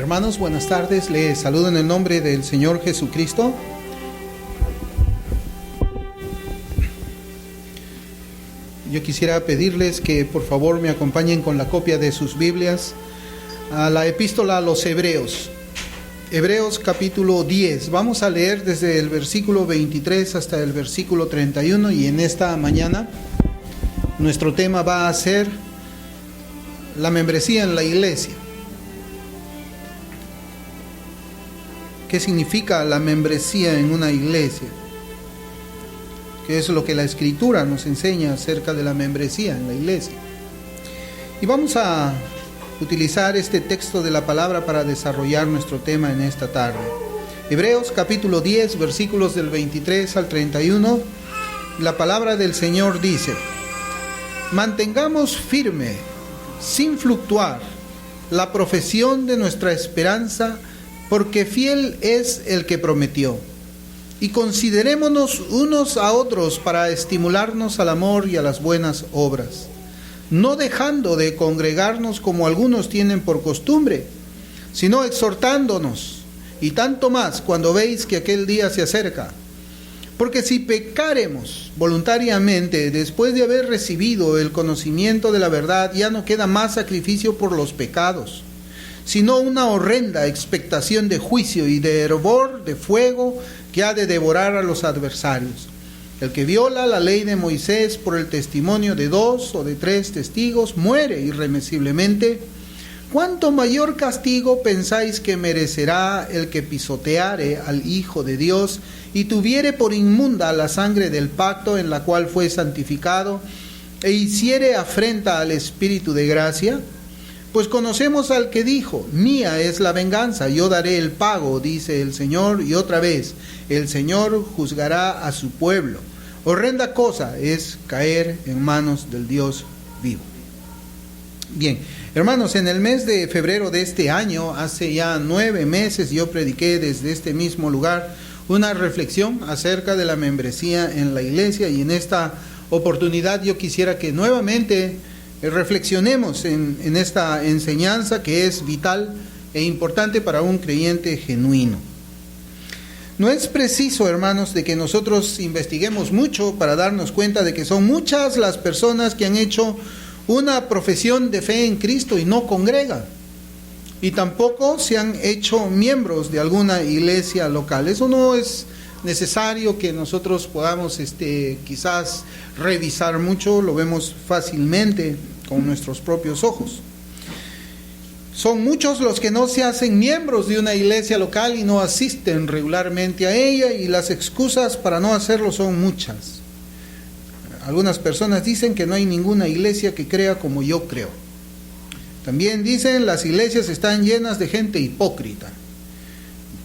Hermanos, buenas tardes. Les saludo en el nombre del Señor Jesucristo. Yo quisiera pedirles que por favor me acompañen con la copia de sus Biblias a la epístola a los Hebreos. Hebreos capítulo 10. Vamos a leer desde el versículo 23 hasta el versículo 31 y en esta mañana nuestro tema va a ser la membresía en la iglesia. ¿Qué significa la membresía en una iglesia? ¿Qué es lo que la Escritura nos enseña acerca de la membresía en la iglesia? Y vamos a utilizar este texto de la palabra para desarrollar nuestro tema en esta tarde. Hebreos capítulo 10, versículos del 23 al 31. La palabra del Señor dice: mantengamos firme, sin fluctuar, la profesión de nuestra esperanza, porque fiel es el que prometió. Y considerémonos unos a otros para estimularnos al amor y a las buenas obras, no dejando de congregarnos como algunos tienen por costumbre, sino exhortándonos, y tanto más cuando veis que aquel día se acerca. Porque si pecáremos voluntariamente después de haber recibido el conocimiento de la verdad, ya no queda más sacrificio por los pecados, sino una horrenda expectación de juicio y de hervor de fuego que ha de devorar a los adversarios. El que viola la ley de Moisés por el testimonio de 2 o de 3 testigos muere irremisiblemente. ¿Cuánto mayor castigo pensáis que merecerá el que pisoteare al Hijo de Dios y tuviere por inmunda la sangre del pacto en la cual fue santificado e hiciere afrenta al Espíritu de gracia? Pues conocemos al que dijo: mía es la venganza, yo daré el pago, dice el Señor. Y otra vez, el Señor juzgará a su pueblo. Horrenda cosa es caer en manos del Dios vivo. Bien, hermanos, en el mes de febrero de este año, hace ya 9 meses, yo prediqué desde este mismo lugar una reflexión acerca de la membresía en la iglesia, y en esta oportunidad yo quisiera que nuevamente reflexionemos en esta enseñanza que es vital e importante para un creyente genuino. No es preciso, hermanos, de que nosotros investiguemos mucho para darnos cuenta de que son muchas las personas que han hecho una profesión de fe en Cristo y no congregan, y tampoco se han hecho miembros de alguna iglesia local. Eso no es necesario que nosotros podamos quizás revisar mucho, lo vemos fácilmente con nuestros propios ojos. Son muchos los que no se hacen miembros de una iglesia local y no asisten regularmente a ella, y las excusas para no hacerlo son muchas. Algunas personas dicen que no hay ninguna iglesia que crea como yo creo. También dicen: las iglesias están llenas de gente hipócrita.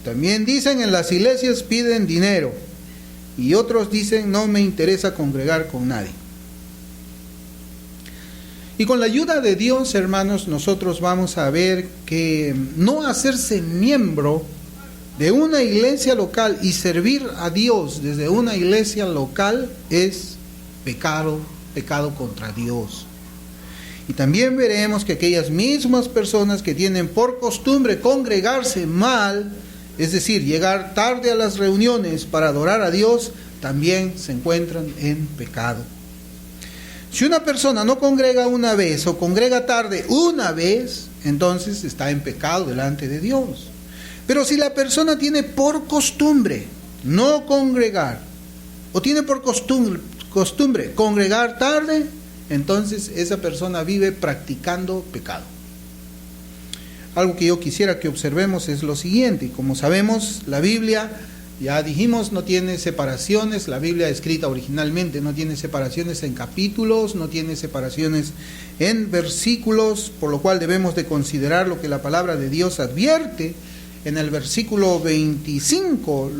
También dicen: en las iglesias piden dinero. Y otros dicen: no me interesa congregar con nadie. Y con la ayuda de Dios, hermanos, nosotros vamos a ver que no hacerse miembro de una iglesia local y servir a Dios desde una iglesia local es pecado contra Dios. Y también veremos que aquellas mismas personas que tienen por costumbre congregarse mal, es decir, llegar tarde a las reuniones para adorar a Dios, también se encuentran en pecado. Si una persona no congrega una vez o congrega tarde una vez, entonces está en pecado delante de Dios. Pero si la persona tiene por costumbre no congregar, o tiene por costumbre congregar tarde, entonces esa persona vive practicando pecado. Algo que yo quisiera que observemos es lo siguiente. Como sabemos, la Biblia, ya dijimos, no tiene separaciones. La Biblia escrita originalmente no tiene separaciones en capítulos, no tiene separaciones en versículos, por lo cual debemos de considerar lo que la palabra de Dios advierte en el versículo 25,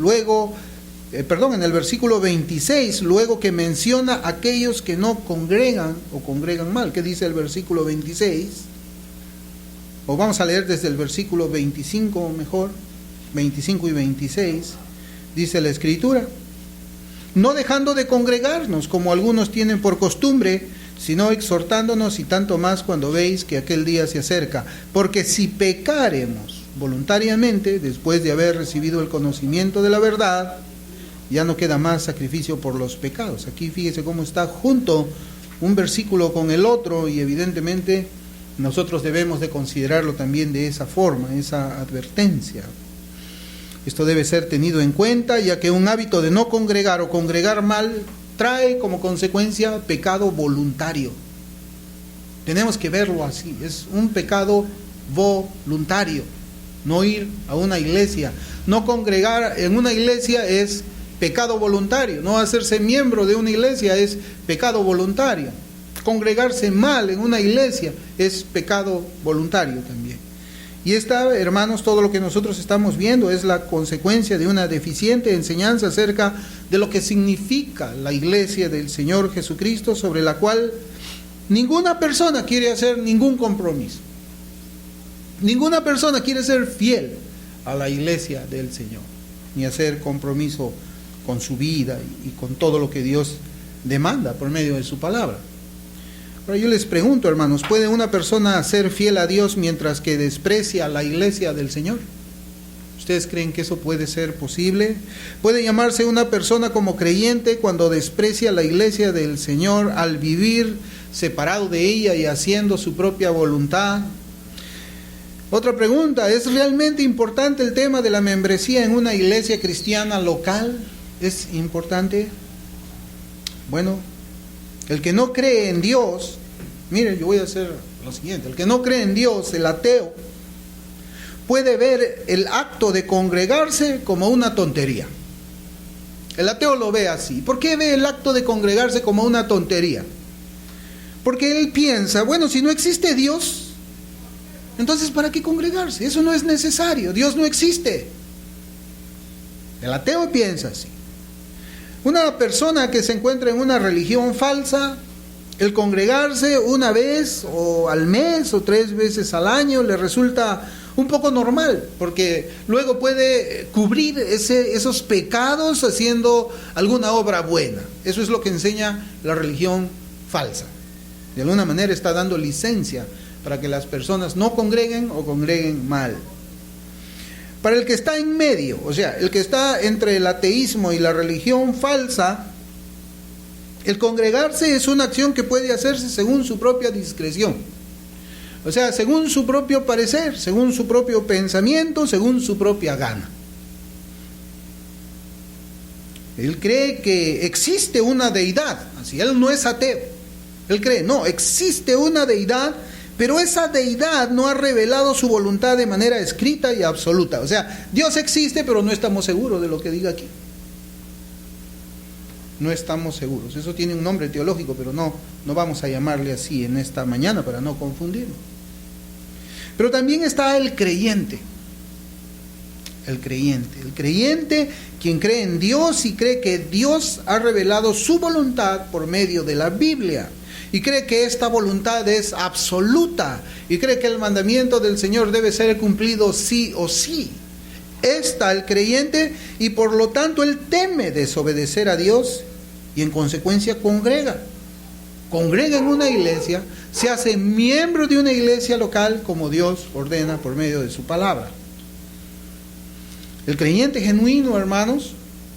en el versículo 26, luego que menciona a aquellos que no congregan o congregan mal. ¿Qué dice el versículo 26? O vamos a leer desde el versículo 25 mejor, 25 y 26. Dice la Escritura: no dejando de congregarnos como algunos tienen por costumbre, sino exhortándonos, y tanto más cuando veis que aquel día se acerca. Porque si pecáremos voluntariamente, después de haber recibido el conocimiento de la verdad, ya no queda más sacrificio por los pecados. Aquí fíjese cómo está junto un versículo con el otro, y evidentemente nosotros debemos de considerarlo también de esa forma, esa advertencia. Esto debe ser tenido en cuenta, ya que un hábito de no congregar o congregar mal trae como consecuencia pecado voluntario. Tenemos que verlo así, es un pecado voluntario. No ir a una iglesia, no congregar en una iglesia es pecado voluntario. No hacerse miembro de una iglesia es pecado voluntario. Congregarse mal en una iglesia es pecado voluntario también. Y esta, hermanos, todo lo que nosotros estamos viendo es la consecuencia de una deficiente enseñanza acerca de lo que significa la iglesia del Señor Jesucristo, sobre la cual ninguna persona quiere hacer ningún compromiso. Ninguna persona quiere ser fiel a la iglesia del Señor, ni hacer compromiso con su vida y con todo lo que Dios demanda por medio de su palabra. Ahora yo les pregunto, hermanos, ¿puede una persona ser fiel a Dios mientras que desprecia la iglesia del Señor? ¿Ustedes creen que eso puede ser posible? ¿Puede llamarse una persona como creyente cuando desprecia la iglesia del Señor al vivir separado de ella y haciendo su propia voluntad? Otra pregunta, ¿es realmente importante el tema de la membresía en una iglesia cristiana local? ¿Es importante? Bueno, el que no cree en Dios, mire, yo voy a hacer lo siguiente, el que no cree en Dios, el ateo, puede ver el acto de congregarse como una tontería. El ateo lo ve así. ¿Por qué ve el acto de congregarse como una tontería? Porque él piensa, bueno, si no existe Dios, entonces ¿para qué congregarse? Eso no es necesario, Dios no existe. El ateo piensa así. Una persona que se encuentra en una religión falsa, el congregarse una vez o al mes o 3 veces al año le resulta un poco normal, porque luego puede cubrir esos pecados haciendo alguna obra buena. Eso es lo que enseña la religión falsa. De alguna manera está dando licencia para que las personas no congreguen o congreguen mal. Para el que está en medio, o sea, el que está entre el ateísmo y la religión falsa, el congregarse es una acción que puede hacerse según su propia discreción. O sea, según su propio parecer, según su propio pensamiento, según su propia gana. Él cree que existe una deidad, así él no es ateo. Él cree, no, existe una deidad, pero esa deidad no ha revelado su voluntad de manera escrita y absoluta. O sea, Dios existe, pero no estamos seguros de lo que diga aquí. No estamos seguros. Eso tiene un nombre teológico, pero no vamos a llamarle así en esta mañana para no confundirnos. Pero también está el creyente. El creyente quien cree en Dios y cree que Dios ha revelado su voluntad por medio de la Biblia. Y cree que esta voluntad es absoluta. Y cree que el mandamiento del Señor debe ser cumplido sí o sí. Está el creyente y por lo tanto él teme desobedecer a Dios y en consecuencia congrega. Congrega en una iglesia, se hace miembro de una iglesia local como Dios ordena por medio de su palabra. El creyente genuino, hermanos,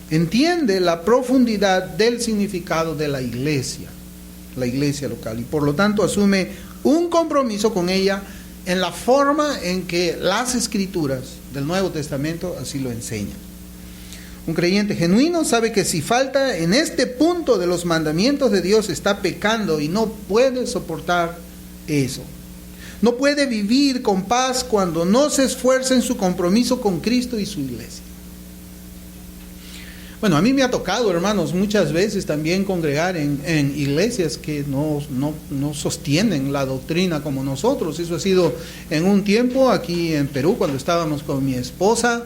entiende la profundidad del significado de la iglesia local, y por lo tanto asume un compromiso con ella en la forma en que las escrituras del Nuevo Testamento así lo enseñan. Un creyente genuino sabe que si falta en este punto de los mandamientos de Dios está pecando y no puede soportar eso. No puede vivir con paz cuando no se esfuerza en su compromiso con Cristo y su iglesia. Bueno, a mí me ha tocado, hermanos, muchas veces también congregar en iglesias que no sostienen la doctrina como nosotros. Eso ha sido en un tiempo aquí en Perú, cuando estábamos con mi esposa,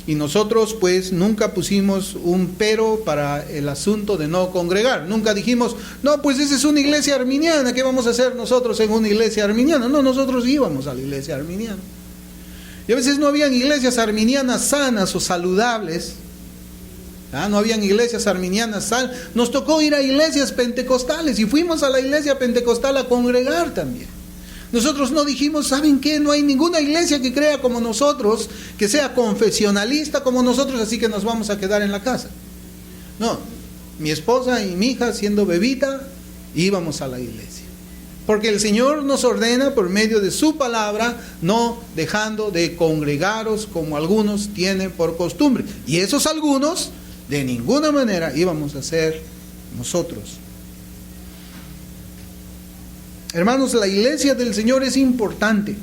y nosotros pues nunca pusimos un pero para el asunto de no congregar. Nunca dijimos, no, pues esa es una iglesia arminiana, ¿qué vamos a hacer nosotros en una iglesia arminiana? No, nosotros íbamos a la iglesia arminiana. Y a veces no habían iglesias arminianas sanas o saludables. No habían iglesias arminianas sanas. Nos tocó ir a iglesias pentecostales y fuimos a la iglesia pentecostal a congregar también. Nosotros no dijimos, ¿saben qué? No hay ninguna iglesia que crea como nosotros, que sea confesionalista como nosotros, así que nos vamos a quedar en la casa. No, mi esposa y mi hija, siendo bebita, íbamos a la iglesia. Porque el Señor nos ordena por medio de su palabra, no dejando de congregaros como algunos tienen por costumbre. Y esos algunos, de ninguna manera íbamos a ser nosotros. Hermanos, la iglesia del Señor es importante.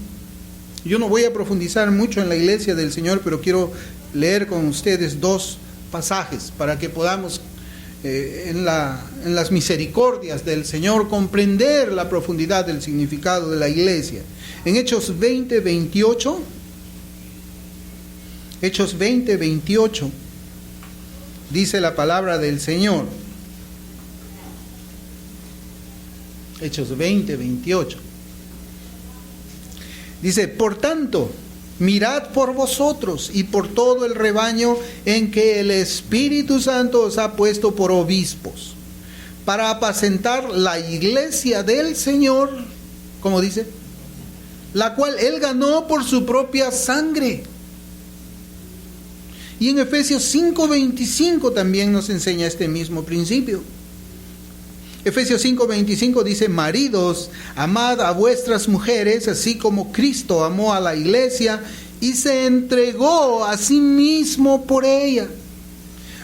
Yo no voy a profundizar mucho en la iglesia del Señor, pero quiero leer con ustedes dos pasajes para que podamos en las misericordias del Señor comprender la profundidad del significado de la iglesia. En Hechos 20:28, Hechos 20:28, dice la palabra del Señor. Hechos 20:28. Dice, por tanto, mirad por vosotros y por todo el rebaño en que el Espíritu Santo os ha puesto por obispos, para apacentar la iglesia del Señor, como dice, la cual Él ganó por su propia sangre. Y en Efesios 5:25 también nos enseña este mismo principio. Efesios 5:25 dice, maridos, amad a vuestras mujeres, así como Cristo amó a la iglesia y se entregó a sí mismo por ella.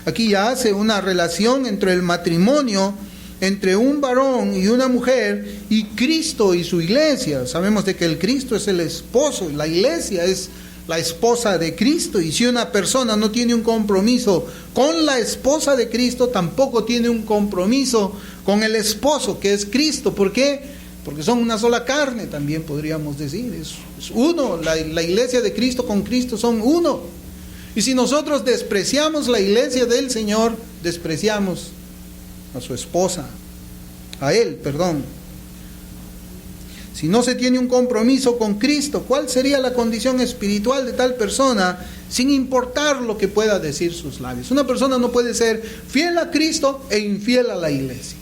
Aquí ya hace una relación entre el matrimonio, entre un varón y una mujer, y Cristo y su iglesia. Sabemos de que el Cristo es el esposo, la iglesia es la esposa de Cristo, y si una persona no tiene un compromiso con la esposa de Cristo, tampoco tiene un compromiso con el esposo que es Cristo. ¿Por qué? Porque son una sola carne, también podríamos decir. Es uno, la iglesia de Cristo con Cristo son uno. Y si nosotros despreciamos la iglesia del Señor, despreciamos a su esposa, a Él, perdón. Si no se tiene un compromiso con Cristo, ¿cuál sería la condición espiritual de tal persona, sin importar lo que pueda decir sus labios? Una persona no puede ser fiel a Cristo e infiel a la iglesia.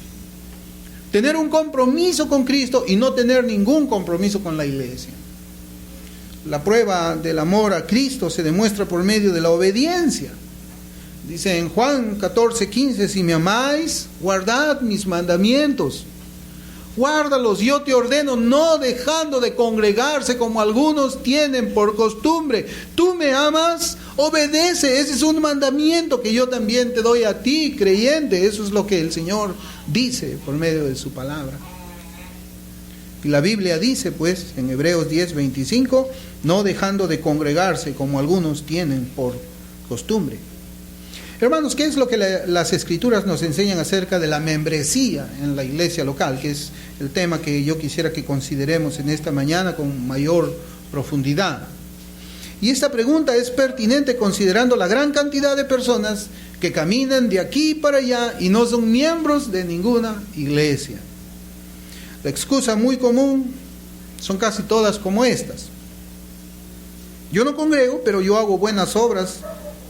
Tener un compromiso con Cristo y no tener ningún compromiso con la iglesia. La prueba del amor a Cristo se demuestra por medio de la obediencia. Dice en Juan 14:15, si me amáis, guardad mis mandamientos. Guárdalos, yo te ordeno, no dejando de congregarse como algunos tienen por costumbre. Tú me amas, obedece. Ese es un mandamiento que yo también te doy a ti, creyente. Eso es lo que el Señor dice por medio de su palabra. Y la Biblia dice, pues, en Hebreos 10:25, no dejando de congregarse como algunos tienen por costumbre. Hermanos, ¿qué es lo que las Escrituras nos enseñan acerca de la membresía en la iglesia local? Que es el tema que yo quisiera que consideremos en esta mañana con mayor profundidad. Y esta pregunta es pertinente considerando la gran cantidad de personas que caminan de aquí para allá y no son miembros de ninguna iglesia. La excusa muy común son casi todas como estas. Yo no congrego, pero yo hago buenas obras,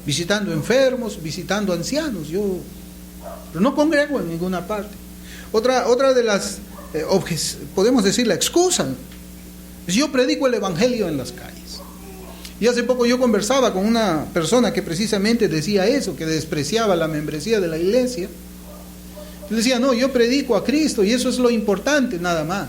visitando enfermos, visitando ancianos, pero no congrego en ninguna parte. Otra de las, podemos decir, la excusa, es yo predico el evangelio en las calles. Y hace poco yo conversaba con una persona que precisamente decía eso, que despreciaba la membresía de la iglesia. Yo decía, no, yo predico a Cristo y eso es lo importante, nada más.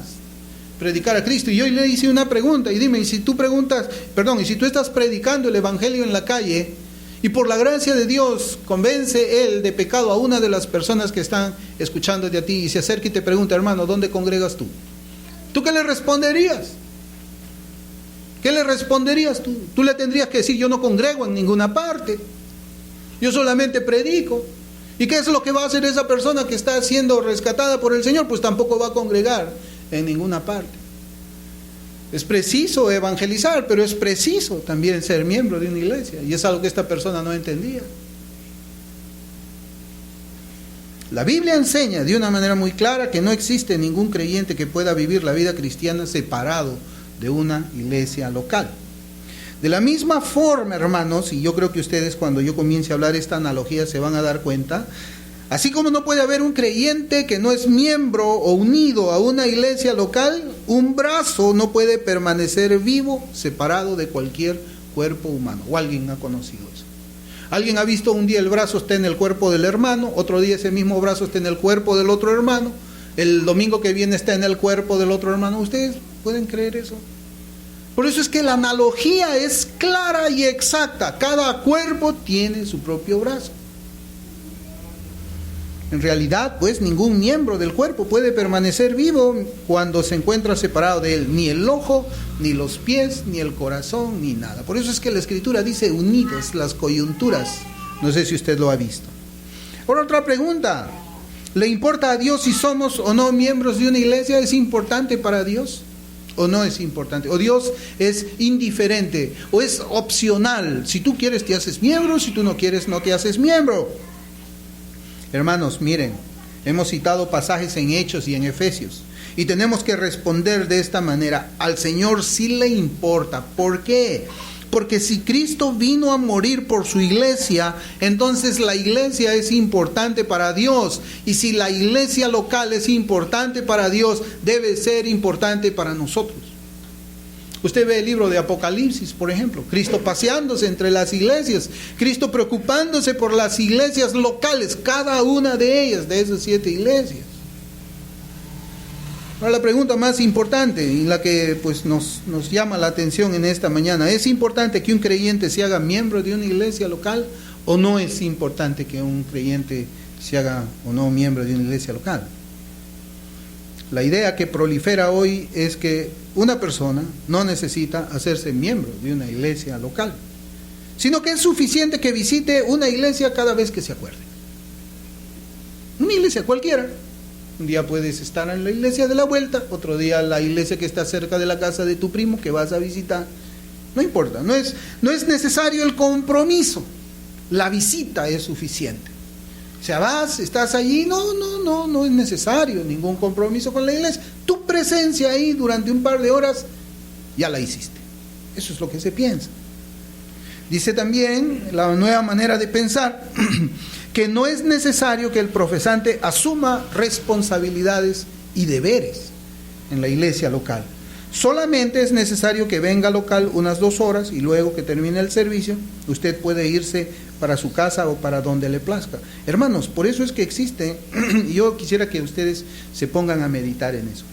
Predicar a Cristo. Y yo le hice una pregunta, y dime, y si tú estás predicando el evangelio en la calle, y por la gracia de Dios convence Él de pecado a una de las personas que están escuchándote a ti y se acerca y te pregunta, hermano, ¿dónde congregas tú? ¿Tú qué le responderías? ¿Qué le responderías tú? Tú le tendrías que decir, yo no congrego en ninguna parte, yo solamente predico. ¿Y qué es lo que va a hacer esa persona que está siendo rescatada por el Señor? Pues tampoco va a congregar en ninguna parte. Es preciso evangelizar, pero es preciso también ser miembro de una iglesia. Y es algo que esta persona no entendía. La Biblia enseña de una manera muy clara que no existe ningún creyente que pueda vivir la vida cristiana separado de una iglesia local. De la misma forma, hermanos, y yo creo que ustedes cuando yo comience a hablar esta analogía se van a dar cuenta, así como no puede haber un creyente que no es miembro o unido a una iglesia local, un brazo no puede permanecer vivo separado de cualquier cuerpo humano. ¿O alguien ha conocido eso? ¿Alguien ha visto un día el brazo está en el cuerpo del hermano, otro día ese mismo brazo está en el cuerpo del otro hermano, el domingo que viene está en el cuerpo del otro hermano? ¿Ustedes pueden creer eso? Por eso es que la analogía es clara y exacta. Cada cuerpo tiene su propio brazo. En realidad, pues, ningún miembro del cuerpo puede permanecer vivo cuando se encuentra separado de él. Ni el ojo, ni los pies, ni el corazón, ni nada. Por eso es que la Escritura dice unidos las coyunturas. No sé si usted lo ha visto. Ahora, otra pregunta. ¿Le importa a Dios si somos o no miembros de una iglesia? ¿Es importante para Dios o no es importante? ¿O Dios es indiferente? ¿O es opcional? Si tú quieres te haces miembro, si tú no quieres no te haces miembro. Hermanos, miren, hemos citado pasajes en Hechos y en Efesios y tenemos que responder de esta manera. Al Señor sí le importa. ¿Por qué? Porque si Cristo vino a morir por su iglesia, entonces la iglesia es importante para Dios. Y si la iglesia local es importante para Dios, debe ser importante para nosotros. Usted ve el libro de Apocalipsis, por ejemplo, Cristo paseándose entre las iglesias, Cristo preocupándose por las iglesias locales, cada una de ellas, de esas 7 iglesias. Ahora la pregunta más importante y la que pues nos llama la atención en esta mañana: ¿es importante que un creyente se haga miembro de una iglesia local o no es importante que un creyente se haga o no miembro de una iglesia local? La idea que prolifera hoy es que una persona no necesita hacerse miembro de una iglesia local, sino que es suficiente que visite una iglesia cada vez que se acuerde. Una iglesia cualquiera. Un día puedes estar en la iglesia de la vuelta, otro día la iglesia que está cerca de la casa de tu primo que vas a visitar. No importa, no es necesario el compromiso. La visita es suficiente. O sea, vas, estás allí, no es necesario ningún compromiso con la iglesia. Tu presencia ahí durante un par de horas ya la hiciste. Eso es lo que se piensa. Dice también la nueva manera de pensar que no es necesario que el profesante asuma responsabilidades y deberes en la iglesia local. Solamente es necesario que venga local unas 2 horas y luego que termine el servicio, usted puede irse para su casa o para donde le plazca. Hermanos, por eso es que existe, y yo quisiera que ustedes se pongan a meditar en eso.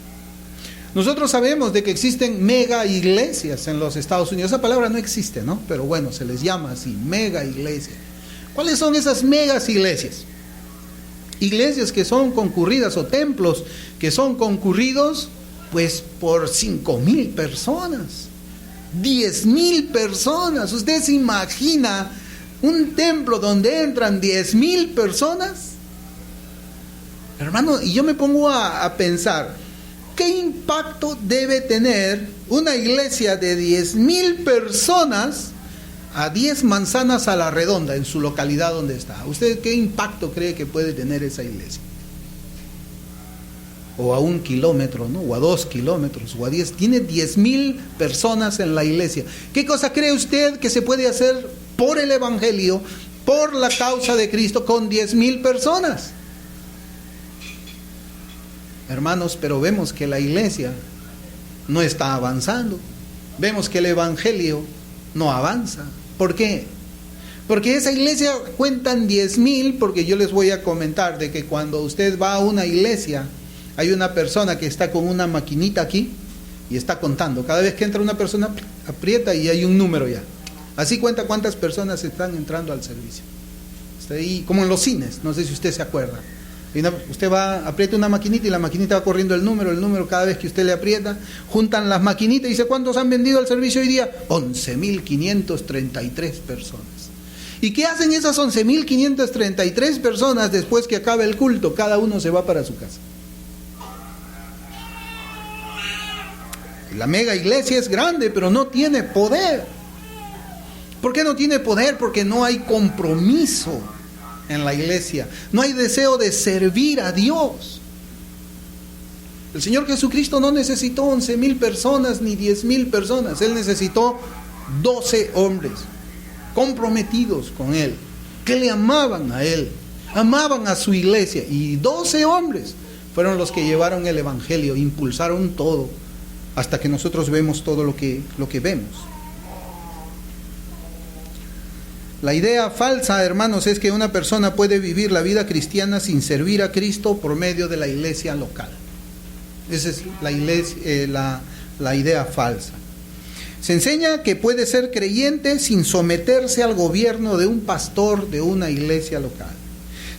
Nosotros sabemos de que existen mega iglesias en los Estados Unidos. Esa palabra no existe, ¿no? Pero bueno, se les llama así, mega iglesia. ¿Cuáles son esas megas iglesias? Iglesias que son concurridas o templos que son concurridos pues por 5,000 personas, 10,000 personas. ¿Usted se imagina un templo donde entran 10,000 personas? Hermano, y yo me pongo a pensar, ¿qué impacto debe tener una iglesia de 10,000 personas a 10 manzanas a la redonda en su localidad donde está? ¿Usted qué impacto cree que puede tener esa iglesia? O a 1 kilómetro, ¿no? O a 2 kilómetros, o a 10. Tiene 10,000 personas en la iglesia. ¿Qué cosa cree usted que se puede hacer por el Evangelio, por la causa de Cristo, con 10,000 personas? Hermanos, pero vemos que la iglesia no está avanzando. Vemos que el Evangelio no avanza. ¿Por qué? Porque esa iglesia cuentan 10,000, porque yo les voy a comentar de que cuando usted va a una iglesia, hay una persona que está con una maquinita aquí y está contando. Cada vez que entra una persona, aprieta y hay un número ya. Así cuenta cuántas personas están entrando al servicio. Está ahí, como en los cines, no sé si usted se acuerda. Usted va, aprieta una maquinita y la maquinita va corriendo el número, cada vez que usted le aprieta, juntan las maquinitas y dice, ¿cuántos han vendido al servicio hoy día? 11,533 personas. ¿Y qué hacen esas 11,533 personas después que acabe el culto? Cada uno se va para su casa. La mega iglesia es grande, pero no tiene poder. ¿Por qué no tiene poder? Porque no hay compromiso en la iglesia. No hay deseo de servir a Dios. El Señor Jesucristo no necesitó 11,000 personas ni 10,000 personas. Él necesitó 12 hombres comprometidos con Él, que le amaban a Él, amaban a su iglesia. Y 12 hombres fueron los que llevaron el Evangelio, impulsaron todo hasta que nosotros vemos todo lo que vemos. La idea falsa, hermanos, es que una persona puede vivir la vida cristiana sin servir a Cristo por medio de la iglesia local. Esa es la idea falsa. Se enseña que puede ser creyente sin someterse al gobierno de un pastor de una iglesia local.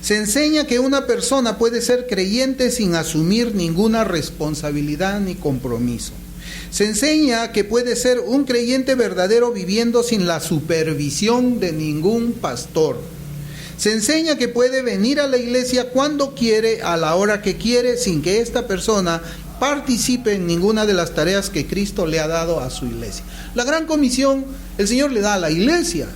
Se enseña que una persona puede ser creyente sin asumir ninguna responsabilidad ni compromiso. Se enseña que puede ser un creyente verdadero viviendo sin la supervisión de ningún pastor. Se enseña que puede venir a la iglesia cuando quiere, a la hora que quiere, sin que esta persona participe en ninguna de las tareas que Cristo le ha dado a su iglesia. La gran comisión el Señor le da a la iglesia.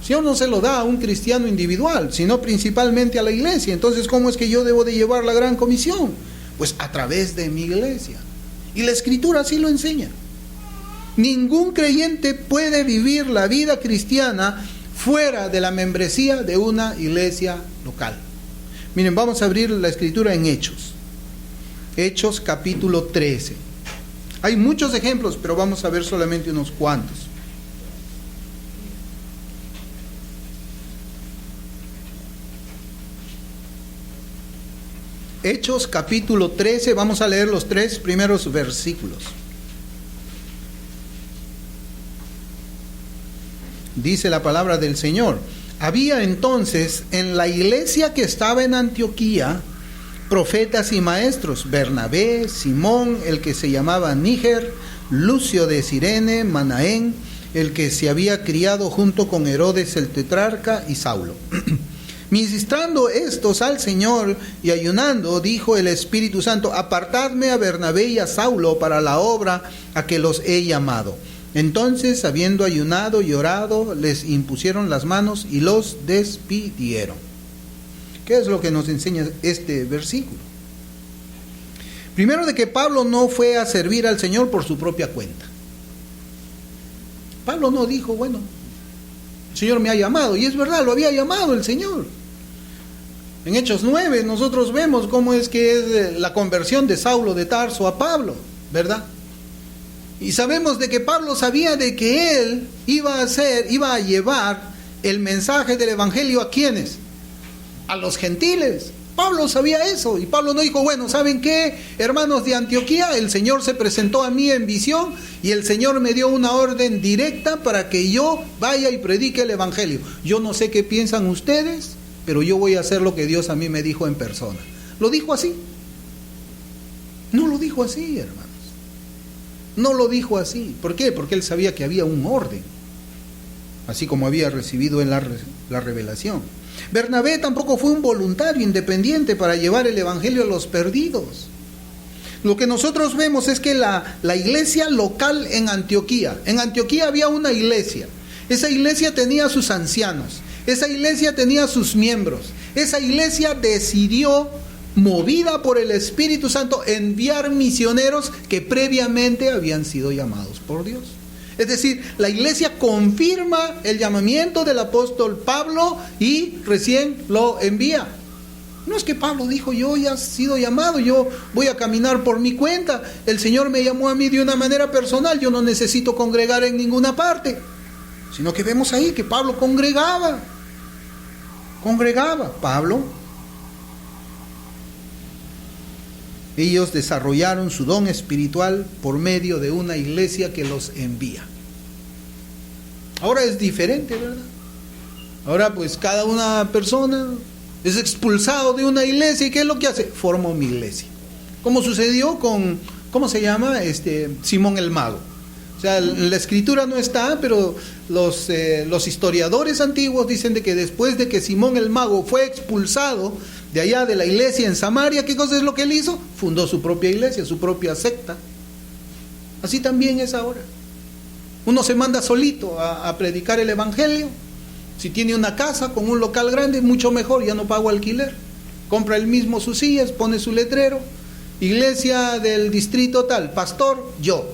El Señor no se lo da a un cristiano individual, sino principalmente a la iglesia. Entonces, ¿cómo es que yo debo de llevar la gran comisión? Pues a través de mi iglesia. Y la Escritura así lo enseña. Ningún creyente puede vivir la vida cristiana fuera de la membresía de una iglesia local. Miren, vamos a abrir la Escritura en Hechos. Hechos capítulo 13. Hay muchos ejemplos, pero vamos a ver solamente unos cuantos. Hechos capítulo 13, vamos a leer los 3 primeros versículos. Dice la palabra del Señor: había entonces en la iglesia que estaba en Antioquía profetas y maestros: Bernabé, Simón, el que se llamaba Níger, Lucio de Cirene, Manaén, el que se había criado junto con Herodes el tetrarca, y Saulo. Ministrando estos al Señor y ayunando, dijo el Espíritu Santo: apartadme a Bernabé y a Saulo para la obra a que los he llamado. Entonces, habiendo ayunado y orado, les impusieron las manos y los despidieron. ¿Qué es lo que nos enseña este versículo? Primero, de que Pablo no fue a servir al Señor por su propia cuenta. Pablo no dijo, bueno, el Señor me ha llamado, y es verdad, lo había llamado el Señor. En Hechos 9 nosotros vemos cómo es que es la conversión de Saulo de Tarso a Pablo, ¿verdad? Y sabemos de que Pablo sabía de que él iba a llevar el mensaje del evangelio ¿a quiénes? A los gentiles. Pablo sabía eso, y Pablo no dijo, bueno, ¿saben qué, hermanos de Antioquía? El Señor se presentó a mí en visión y el Señor me dio una orden directa para que yo vaya y predique el evangelio. Yo no sé qué piensan ustedes, pero yo voy a hacer lo que Dios a mí me dijo en persona. ¿Lo dijo así? No lo dijo así, hermanos. No lo dijo así. ¿Por qué? Porque él sabía que había un orden, así como había recibido en la revelación. Bernabé tampoco fue un voluntario independiente para llevar el evangelio a los perdidos. Lo que nosotros vemos es que la iglesia local en Antioquía había una iglesia. Esa iglesia tenía sus ancianos, esa iglesia tenía sus miembros. Esa iglesia decidió, movida por el Espíritu Santo, enviar misioneros que previamente habían sido llamados por Dios. Es decir, la iglesia confirma el llamamiento del apóstol Pablo y recién lo envía. No es que Pablo dijo, yo ya he sido llamado, yo voy a caminar por mi cuenta, el Señor me llamó a mí de una manera personal, yo no necesito congregar en ninguna parte. Sino que vemos ahí que Pablo congregaba. Pablo. Ellos desarrollaron su don espiritual por medio de una iglesia que los envía. Ahora es diferente, ¿verdad? Ahora pues cada una persona es expulsado de una iglesia, ¿y qué es lo que hace? Forma mi iglesia. Como sucedió con, ¿cómo se llama? Simón el Mago. O sea, la escritura no está, pero los historiadores antiguos dicen de que después de que Simón el Mago fue expulsado de allá de la iglesia en Samaria, ¿qué cosa es lo que él hizo? Fundó su propia iglesia, su propia secta. Así también es ahora. Uno se manda solito a predicar el evangelio. Si tiene una casa con un local grande, mucho mejor, ya no pago alquiler. Compra él mismo sus sillas, pone su letrero, iglesia del distrito tal, pastor, yo.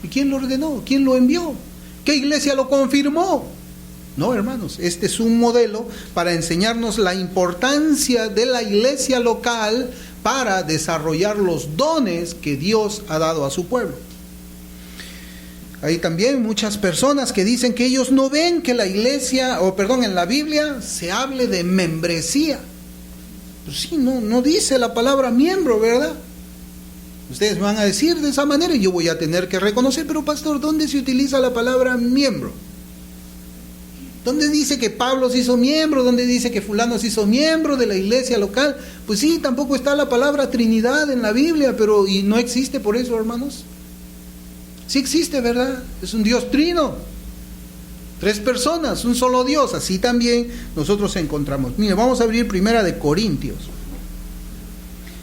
¿Y quién lo ordenó? ¿Quién lo envió? ¿Qué iglesia lo confirmó? No, hermanos, este es un modelo para enseñarnos la importancia de la iglesia local para desarrollar los dones que Dios ha dado a su pueblo. Hay también muchas personas que dicen que ellos no ven que la iglesia, en la Biblia se hable de membresía. Pues sí, no dice la palabra miembro, ¿verdad? Ustedes van a decir de esa manera y yo voy a tener que reconocer, pero pastor, ¿dónde se utiliza la palabra miembro? ¿Dónde dice que Pablo se hizo miembro? ¿Dónde dice que fulano se hizo miembro de la iglesia local? Pues sí, tampoco está la palabra Trinidad en la Biblia, pero y no existe por eso, hermanos. Sí existe, ¿verdad? Es un Dios trino. 3 personas, un solo Dios. Así también nosotros encontramos. Mire, vamos a abrir Primera de Corintios.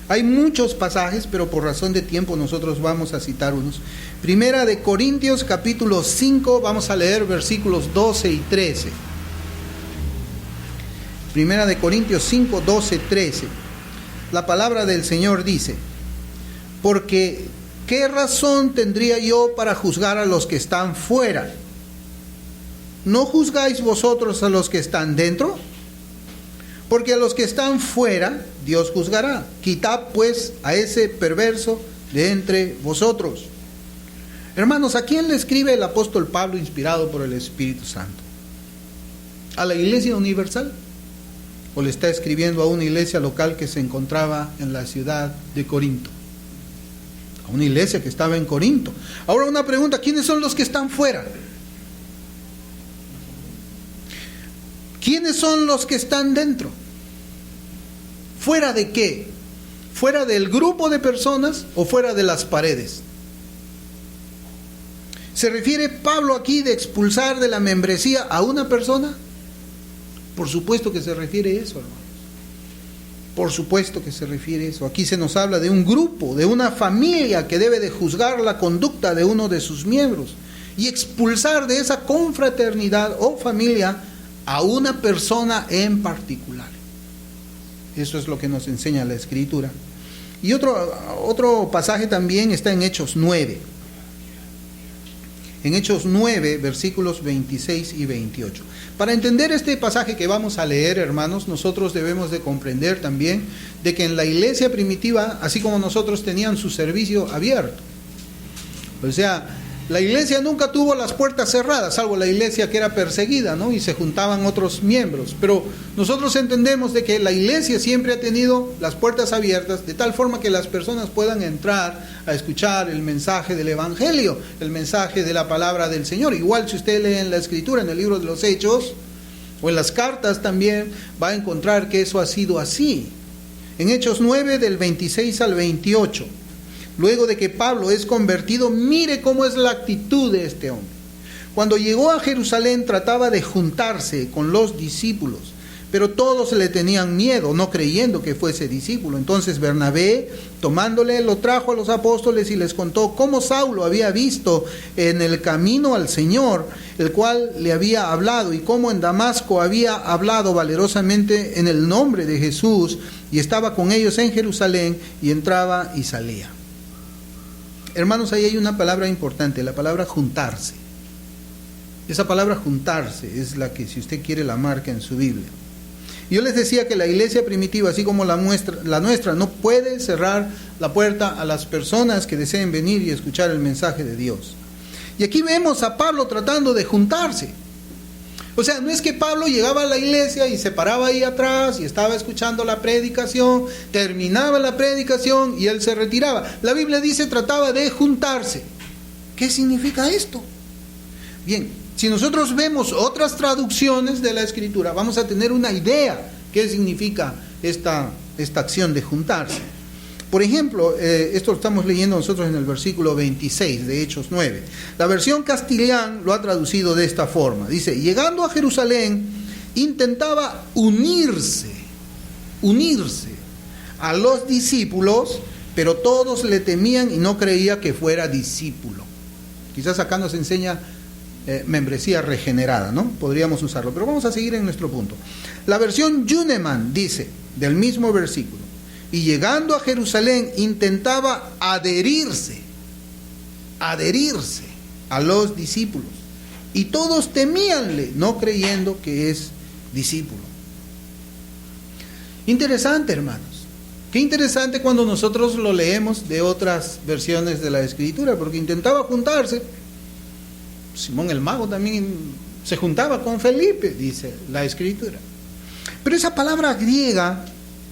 Hay muchos pasajes, pero por razón de tiempo nosotros vamos a citar unos. Primera de Corintios, capítulo 5, vamos a leer versículos 12 y 13. Primera de Corintios 5, 12, 13. La palabra del Señor dice: porque ¿qué razón tendría yo para juzgar a los que están fuera? ¿No juzgáis vosotros a los que están dentro? Porque a los que están fuera Dios juzgará. Quitad pues a ese perverso de entre vosotros. Hermanos, ¿a quién le escribe el apóstol Pablo inspirado por el Espíritu Santo? ¿A la iglesia universal? ¿O le está escribiendo a una iglesia local que se encontraba en la ciudad de Corinto? A una iglesia que estaba en Corinto. Ahora una pregunta: ¿quiénes son los que están fuera? ¿Quiénes son los que están dentro? ¿Fuera de qué? ¿Fuera del grupo de personas o fuera de las paredes? ¿Se refiere Pablo aquí de expulsar de la membresía a una persona? Por supuesto que se refiere a eso, hermanos. Por supuesto que se refiere a eso. Aquí se nos habla de un grupo, de una familia que debe de juzgar la conducta de uno de sus miembros y expulsar de esa confraternidad o familia a una persona en particular. Eso es lo que nos enseña la Escritura. Y otro pasaje también está en Hechos 9. En Hechos 9, versículos 26 y 28. Para entender este pasaje que vamos a leer, hermanos, nosotros debemos de comprender también de que en la iglesia primitiva, así como nosotros, tenían su servicio abierto. O sea, la iglesia nunca tuvo las puertas cerradas, salvo la iglesia que era perseguida, ¿no? Y se juntaban otros miembros. Pero nosotros entendemos de que la iglesia siempre ha tenido las puertas abiertas, de tal forma que las personas puedan entrar a escuchar el mensaje del Evangelio, el mensaje de la palabra del Señor. Igual si usted lee en la Escritura, en el libro de los Hechos, o en las cartas también, va a encontrar que eso ha sido así. En Hechos 9, del 26 al 28. Luego de que Pablo es convertido, mire cómo es la actitud de este hombre. Cuando llegó a Jerusalén trataba de juntarse con los discípulos, pero todos le tenían miedo, no creyendo que fuese discípulo. Entonces Bernabé, tomándole, lo trajo a los apóstoles y les contó cómo Saulo había visto en el camino al Señor, el cual le había hablado, y cómo en Damasco había hablado valerosamente en el nombre de Jesús, y estaba con ellos en Jerusalén, y entraba y salía. Hermanos, ahí hay una palabra importante, la palabra juntarse. Esa palabra juntarse es la que, si usted quiere, la marca en su Biblia. Yo les decía que la iglesia primitiva, así como la nuestra, no puede cerrar la puerta a las personas que deseen venir y escuchar el mensaje de Dios. Y aquí vemos a Pablo tratando de juntarse. O sea, no es que Pablo llegaba a la iglesia y se paraba ahí atrás y estaba escuchando la predicación, terminaba la predicación y él se retiraba. La Biblia dice trataba de juntarse. ¿Qué significa esto? Bien, si nosotros vemos otras traducciones de la Escritura, vamos a tener una idea qué significa esta acción de juntarse. Por ejemplo, esto lo estamos leyendo nosotros en el versículo 26 de Hechos 9. La versión Castellán lo ha traducido de esta forma. Dice: llegando a Jerusalén, intentaba unirse a los discípulos, pero todos le temían y no creía que fuera discípulo. Quizás acá nos enseña membresía regenerada, ¿no? Podríamos usarlo, pero vamos a seguir en nuestro punto. La versión Yuneman dice, del mismo versículo: y llegando a Jerusalén intentaba adherirse a los discípulos, y todos temíanle, no creyendo que es discípulo. Interesante, hermanos. Qué interesante cuando nosotros lo leemos de otras versiones de la Escritura, porque intentaba juntarse. Simón el Mago también se juntaba con Felipe, dice la Escritura. Pero esa palabra griega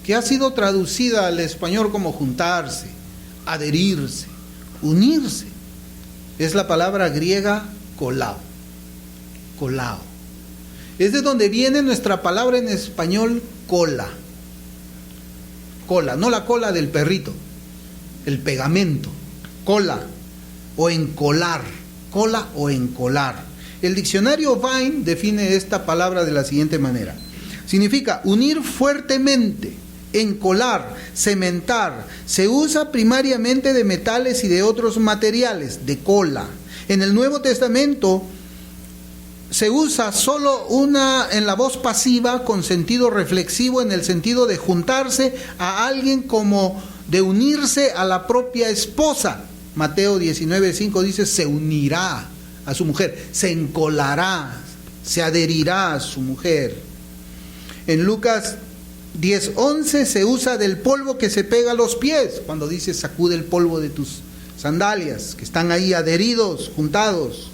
que ha sido traducida al español como juntarse, adherirse, unirse, es la palabra griega kolao. Kolao. Es de donde viene nuestra palabra en español cola. Cola, no la cola del perrito, el pegamento, cola o encolar, cola o encolar. El diccionario Vine define esta palabra de la siguiente manera: significa unir fuertemente, encolar, cementar. Se usa primariamente de metales y de otros materiales, de cola. En el Nuevo Testamento se usa solo en la voz pasiva con sentido reflexivo, en el sentido de juntarse a alguien, como de unirse a la propia esposa. Mateo 19:5 dice: se unirá a su mujer, se encolará, se adherirá a su mujer. En Lucas 10:11 se usa del polvo que se pega a los pies, cuando dice: sacude el polvo de tus sandalias, que están ahí adheridos, juntados.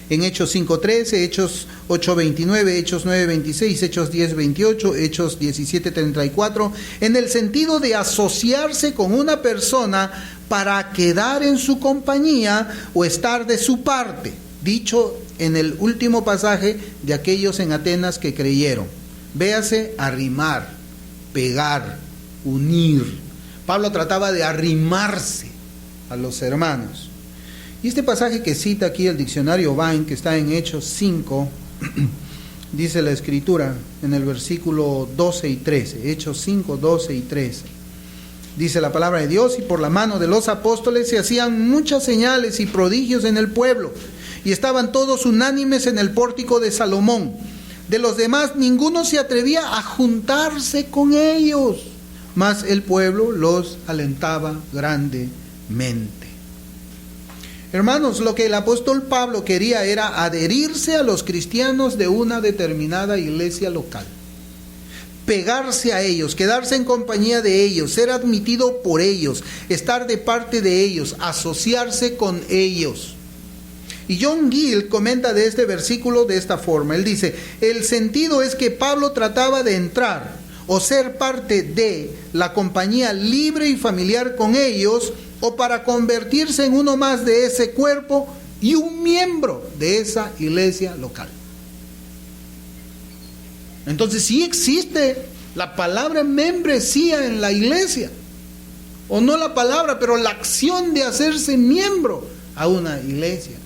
En Hechos 5:13, Hechos 8:29, Hechos 9:26, Hechos 10:28, Hechos 17:34, en el sentido de asociarse con una persona para quedar en su compañía o estar de su parte, dicho en el último pasaje de aquellos en Atenas que creyeron. Véase arrimar, pegar, unir. Pablo trataba de arrimarse a los hermanos. Y este pasaje que cita aquí el diccionario Vine, que está en Hechos 5, dice la Escritura en el versículo 12 y 13, Hechos 5, 12 y 13. Dice la palabra de Dios: y por la mano de los apóstoles se hacían muchas señales y prodigios en el pueblo, y estaban todos unánimes en el pórtico de Salomón. De los demás ninguno se atrevía a juntarse con ellos, mas el pueblo los alentaba grandemente. Hermanos, lo que el apóstol Pablo quería era adherirse a los cristianos de una determinada iglesia local, pegarse a ellos, quedarse en compañía de ellos, ser admitido por ellos, estar de parte de ellos, asociarse con ellos. Y John Gill comenta de este versículo de esta forma. Él dice: el sentido es que Pablo trataba de entrar o ser parte de la compañía libre y familiar con ellos, o para convertirse en uno más de ese cuerpo y un miembro de esa iglesia local. Entonces sí existe la palabra membresía en la iglesia, o no la palabra, pero la acción de hacerse miembro a una iglesia.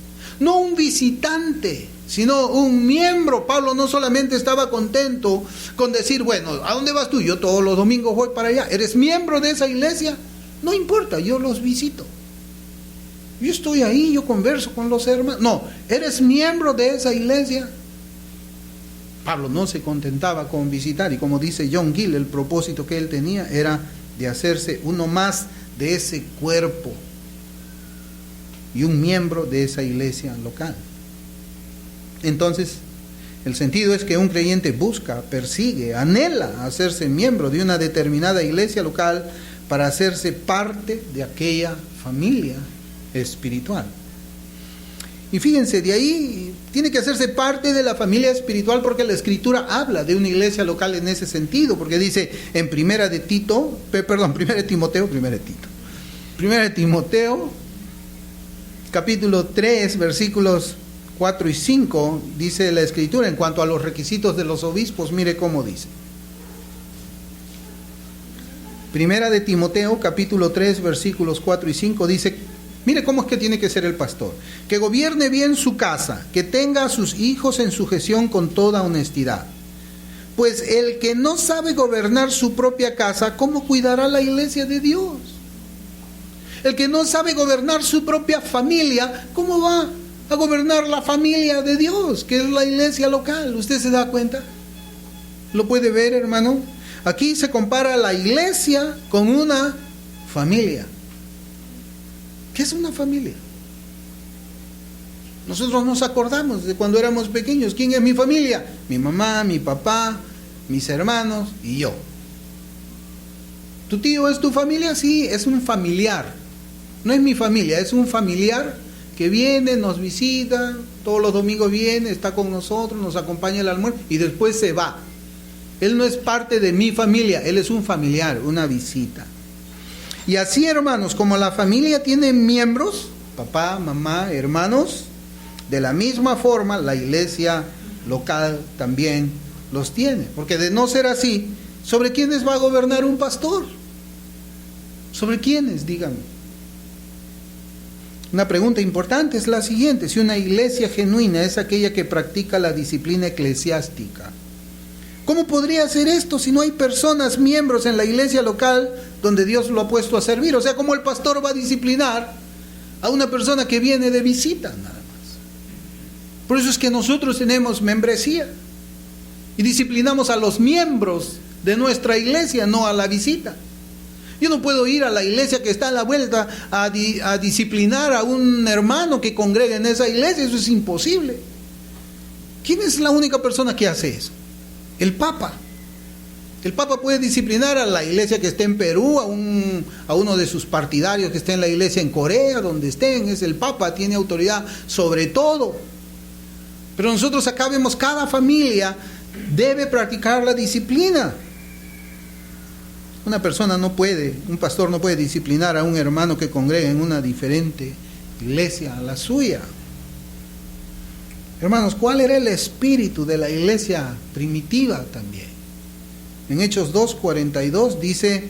No un visitante, sino un miembro. Pablo no solamente estaba contento con decir: bueno, ¿a dónde vas tú? Yo todos los domingos voy para allá. ¿Eres miembro de esa iglesia? No importa, yo los visito. Yo estoy ahí, yo converso con los hermanos. No, ¿eres miembro de esa iglesia? Pablo no se contentaba con visitar, y como dice John Gill, el propósito que él tenía era de hacerse uno más de ese cuerpo y un miembro de esa iglesia local. Entonces, el sentido es que un creyente busca, persigue, anhela hacerse miembro de una determinada iglesia local para hacerse parte de aquella familia espiritual. Y fíjense, de ahí tiene que hacerse parte de la familia espiritual, porque la Escritura habla de una iglesia local en ese sentido, porque dice en Primera de Timoteo, capítulo 3, versículos 4 y 5, dice la Escritura en cuanto a los requisitos de los obispos. Mire cómo dice. Primera de Timoteo, capítulo 3, versículos 4 y 5, dice: mire cómo es que tiene que ser el pastor: que gobierne bien su casa, que tenga a sus hijos en sujeción con toda honestidad. Pues el que no sabe gobernar su propia casa, ¿cómo cuidará la iglesia de Dios? El que no sabe gobernar su propia familia, ¿cómo va a gobernar la familia de Dios, que es la iglesia local? ¿Usted se da cuenta? ¿Lo puede ver, hermano? Aquí se compara la iglesia con una familia. ¿Qué es una familia? Nosotros nos acordamos de cuando éramos pequeños. ¿Quién es mi familia? Mi mamá, mi papá, mis hermanos y yo. ¿Tu tío es tu familia? Sí, es un familiar. No es mi familia, es un familiar que viene, nos visita, todos los domingos viene, está con nosotros, nos acompaña al almuerzo y después se va. Él no es parte de mi familia, él es un familiar, una visita. Y así, hermanos, como la familia tiene miembros, papá, mamá, hermanos, de la misma forma la iglesia local también los tiene. Porque de no ser así, ¿sobre quiénes va a gobernar un pastor? ¿Sobre quiénes? Díganme. Una pregunta importante es la siguiente: si una iglesia genuina es aquella que practica la disciplina eclesiástica, ¿cómo podría hacer esto si no hay personas, miembros en la iglesia local donde Dios lo ha puesto a servir? O sea, ¿cómo el pastor va a disciplinar a una persona que viene de visita nada más? Por eso es que nosotros tenemos membresía y disciplinamos a los miembros de nuestra iglesia, no a la visita. Yo no puedo ir a la iglesia que está a la vuelta a disciplinar a un hermano que congrega en esa iglesia. Eso es imposible. ¿Quién es la única persona que hace eso? El Papa. El Papa puede disciplinar a la iglesia que esté en Perú, a uno de sus partidarios que esté en la iglesia en Corea, donde estén. Es el Papa, tiene autoridad sobre todo. Pero nosotros acá vemos, cada familia debe practicar la disciplina. Una persona no puede, un pastor no puede disciplinar a un hermano que congrega en una diferente iglesia a la suya. Hermanos, ¿cuál era el espíritu de la iglesia primitiva también? En Hechos 2:42 dice: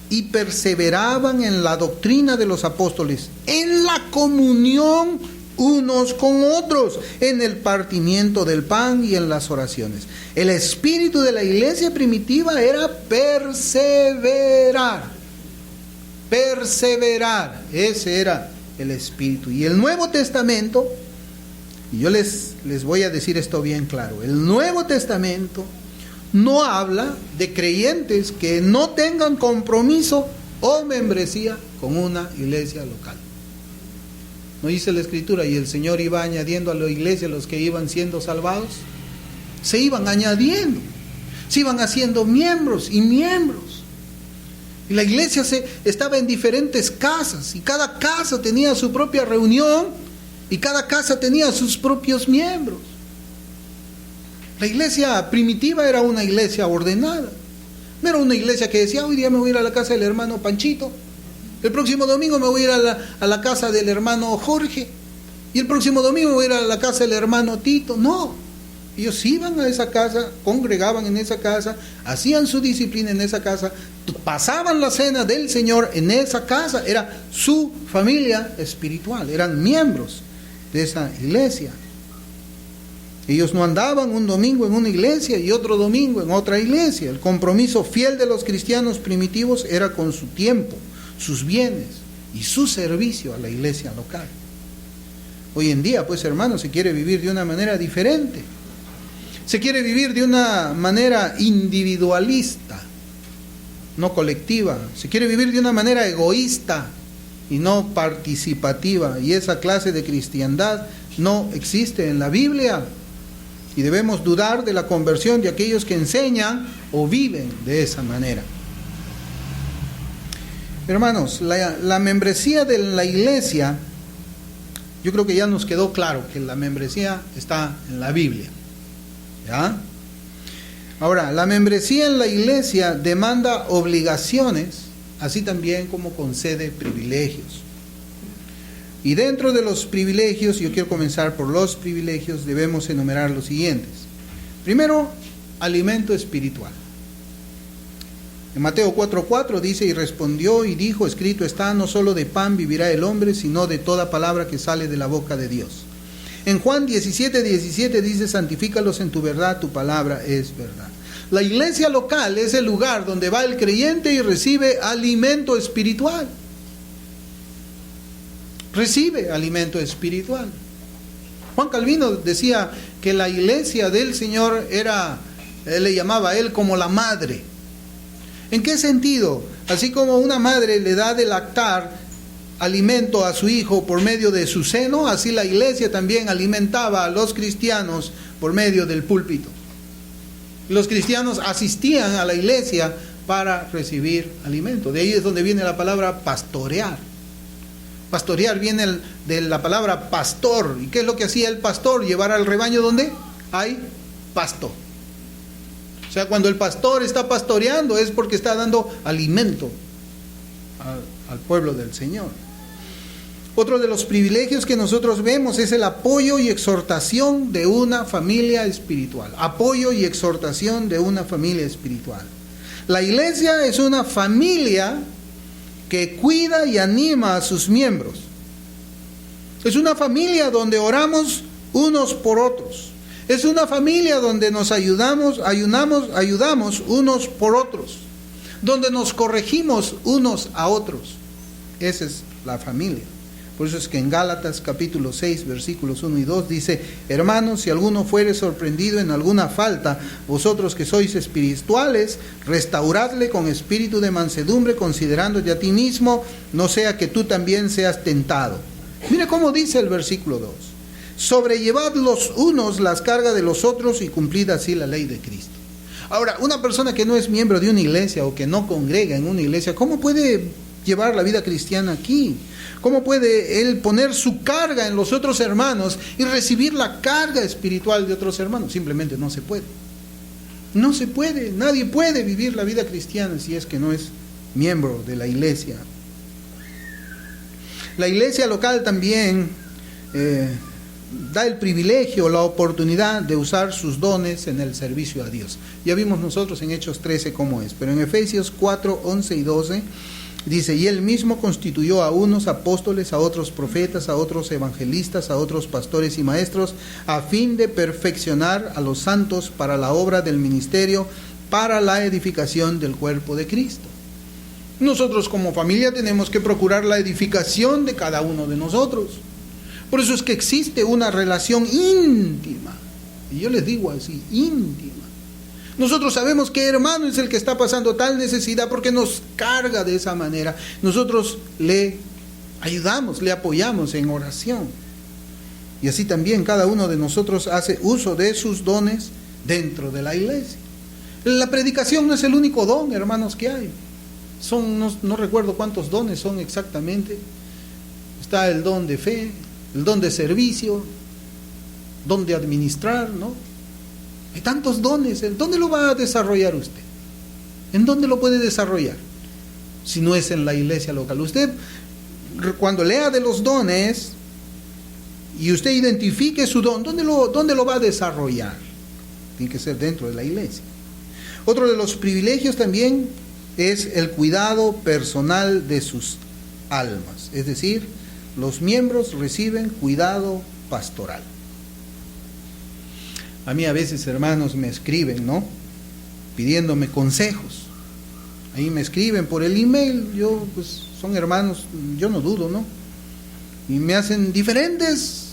y perseveraban en la doctrina de los apóstoles, en la comunión unos con otros, en el partimiento del pan y en las oraciones. El espíritu de la iglesia primitiva era perseverar. Perseverar, ese era el espíritu. Y el Nuevo Testamento, y yo les voy a decir esto bien claro, el Nuevo Testamento no habla de creyentes que no tengan compromiso o membresía con una iglesia local. ¿No dice la Escritura? Y el Señor iba añadiendo a la iglesia los que iban siendo salvados. Se iban añadiendo, se iban haciendo miembros y miembros. Y la iglesia estaba en diferentes casas, y cada casa tenía su propia reunión, y cada casa tenía sus propios miembros. La iglesia primitiva era una iglesia ordenada. No era una iglesia que decía: hoy día me voy a ir a la casa del hermano Panchito, el próximo domingo me voy a ir a la casa del hermano Jorge, y el próximo domingo me voy a ir a la casa del hermano Tito. No, ellos iban a esa casa, congregaban en esa casa, hacían su disciplina en esa casa, pasaban la cena del Señor en esa casa. Era su familia espiritual, eran miembros de esa iglesia. Ellos no andaban un domingo en una iglesia y otro domingo en otra iglesia. El compromiso fiel de los cristianos primitivos era con su tiempo, sus bienes y su servicio a la iglesia local. Hoy en día, pues, hermanos, se quiere vivir de una manera diferente. Se quiere vivir de una manera individualista, no colectiva. Se quiere vivir de una manera egoísta y no participativa. Y esa clase de cristiandad no existe en la Biblia. Y debemos dudar de la conversión de aquellos que enseñan o viven de esa manera. Hermanos, la membresía de la iglesia, yo creo que ya nos quedó claro que la membresía está en la Biblia. ¿Ya? Ahora, la membresía en la iglesia demanda obligaciones, así también como concede privilegios. Y dentro de los privilegios, yo quiero comenzar por los privilegios, debemos enumerar los siguientes. Primero, alimento espiritual. En Mateo 4:4 dice: y respondió y dijo, escrito está, no solo de pan vivirá el hombre, sino de toda palabra que sale de la boca de Dios. En Juan 17:17 dice: santifícalos en tu verdad, tu palabra es verdad. La iglesia local es el lugar donde va el creyente y recibe alimento espiritual. Recibe alimento espiritual. Juan Calvino decía que la iglesia del Señor él le llamaba a él como la madre. ¿En qué sentido? Así como una madre le da de lactar alimento a su hijo por medio de su seno, así la iglesia también alimentaba a los cristianos por medio del púlpito. Los cristianos asistían a la iglesia para recibir alimento. De ahí es donde viene la palabra pastorear. Pastorear viene de la palabra pastor. ¿Y qué es lo que hacía el pastor? Llevar al rebaño donde hay pasto. O sea, cuando el pastor está pastoreando es porque está dando alimento al pueblo del Señor. Otro de los privilegios que nosotros vemos es el apoyo y exhortación de una familia espiritual. Apoyo y exhortación de una familia espiritual. La iglesia es una familia que cuida y anima a sus miembros. Es una familia donde oramos unos por otros. Es una familia donde nos ayudamos unos por otros. Donde nos corregimos unos a otros. Esa es la familia. Por eso es que en Gálatas capítulo 6 versículos 1 y 2 dice: hermanos, si alguno fuere sorprendido en alguna falta, vosotros que sois espirituales, restauradle con espíritu de mansedumbre, considerándote a ti mismo, no sea que tú también seas tentado. Mire cómo dice el versículo 2: sobrellevad los unos las cargas de los otros y cumplid así la ley de Cristo. Ahora, una persona que no es miembro de una iglesia o que no congrega en una iglesia, ¿cómo puede llevar la vida cristiana aquí? ¿Cómo puede él poner su carga en los otros hermanos y recibir la carga espiritual de otros hermanos? Simplemente no se puede. No se puede. Nadie puede vivir la vida cristiana si es que no es miembro de la iglesia. La iglesia local también da el privilegio, la oportunidad de usar sus dones en el servicio a Dios. Ya vimos nosotros en Hechos 13 cómo es, pero en Efesios 4, 11 y 12... dice: y él mismo constituyó a unos apóstoles, a otros profetas, a otros evangelistas, a otros pastores y maestros, a fin de perfeccionar a los santos para la obra del ministerio, para la edificación del cuerpo de Cristo. Nosotros como familia tenemos que procurar la edificación de cada uno de nosotros. Por eso es que existe una relación íntima, y yo les digo así, íntima. Nosotros sabemos que hermano es el que está pasando tal necesidad porque nos carga de esa manera. Nosotros le ayudamos, le apoyamos en oración. Y así también cada uno de nosotros hace uso de sus dones dentro de la iglesia. La predicación no es el único don, hermanos, que hay. No recuerdo cuántos dones son exactamente. Está el don de fe, el don de servicio, don de administrar, ¿no? Hay tantos dones. ¿En dónde lo va a desarrollar usted? ¿En dónde lo puede desarrollar? Si no es en la iglesia local. Usted, cuando lea de los dones y usted identifique su don, ¿dónde lo va a desarrollar? Tiene que ser dentro de la iglesia. Otro de los privilegios también es el cuidado personal de sus almas. Es decir, los miembros reciben cuidado pastoral. A mí a veces hermanos me escriben, ¿no? Pidiéndome consejos. Ahí me escriben por el email. Pues son hermanos, yo no dudo, ¿no? Y me hacen diferentes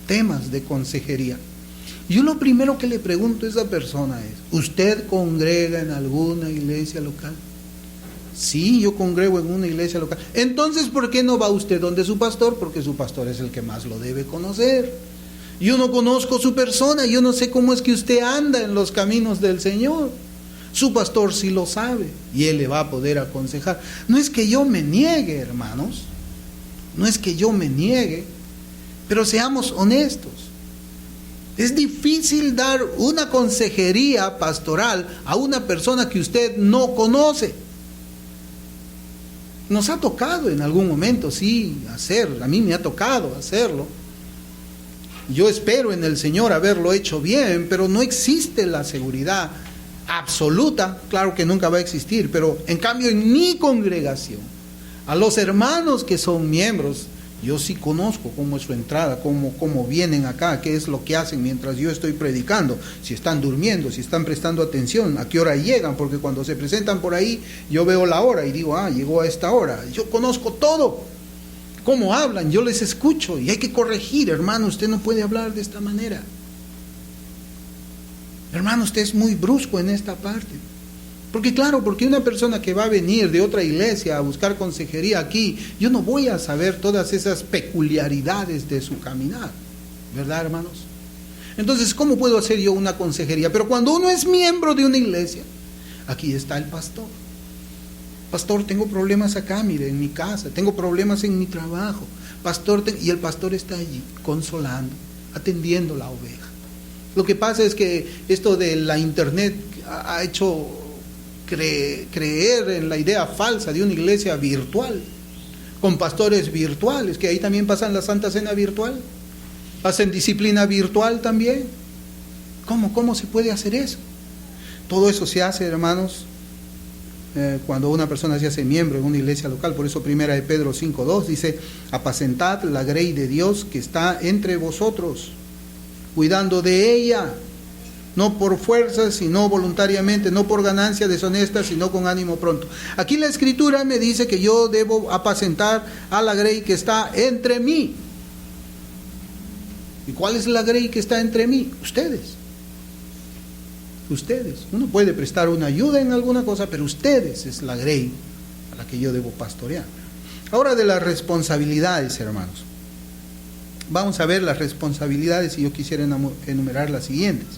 temas de consejería. Yo lo primero que le pregunto a esa persona es: ¿usted congrega en alguna iglesia local? Sí, yo congrego en una iglesia local. Entonces, ¿por qué no va usted donde su pastor? Porque su pastor es el que más lo debe conocer. Yo no conozco su persona, yo no sé cómo es que usted anda en los caminos del Señor. Su pastor sí lo sabe y él le va a poder aconsejar. No es que yo me niegue, hermanos, no es que yo me niegue, pero seamos honestos. Es difícil dar una consejería pastoral a una persona que usted no conoce. Nos ha tocado en algún momento, sí, a mí me ha tocado hacerlo. Yo espero en el Señor haberlo hecho bien, pero no existe la seguridad absoluta, claro que nunca va a existir, pero en cambio en mi congregación, a los hermanos que son miembros, yo sí conozco cómo es su entrada, cómo vienen acá, qué es lo que hacen mientras yo estoy predicando, si están durmiendo, si están prestando atención, a qué hora llegan, porque cuando se presentan por ahí, yo veo la hora y digo, llegó a esta hora. Yo conozco todo. Cómo hablan, yo les escucho y hay que corregir. Hermano, usted no puede hablar de esta manera. Hermano, usted es muy brusco en esta parte. Porque una persona que va a venir de otra iglesia a buscar consejería aquí, yo no voy a saber todas esas peculiaridades de su caminar, ¿verdad, hermanos? Entonces, ¿cómo puedo hacer yo una consejería? Pero cuando uno es miembro de una iglesia, Aquí está el pastor. Pastor, tengo problemas acá, mire, en mi casa, tengo problemas en mi trabajo. Pastor, y el pastor está allí, consolando, atendiendo la oveja. Lo que pasa es que esto de la internet ha hecho creer en la idea falsa de una iglesia virtual, con pastores virtuales, que ahí también pasan la Santa Cena virtual, hacen disciplina virtual también. ¿Cómo se puede hacer eso? Todo eso se hace, hermanos, cuando una persona se hace miembro en una iglesia local. Por eso 1 de Pedro 5:2 dice: apacentad la grey de Dios que está entre vosotros, cuidando de ella, no por fuerza, sino voluntariamente, no por ganancia deshonesta, sino con ánimo pronto. Aquí la Escritura me dice que yo debo apacentar a la grey que está entre mí. ¿Y cuál es la grey que está entre mí? Ustedes. Uno puede prestar una ayuda en alguna cosa, pero ustedes es la grey a la que yo debo pastorear. Ahora, de las responsabilidades, hermanos. Vamos a ver las responsabilidades, y yo quisiera enumerar las siguientes.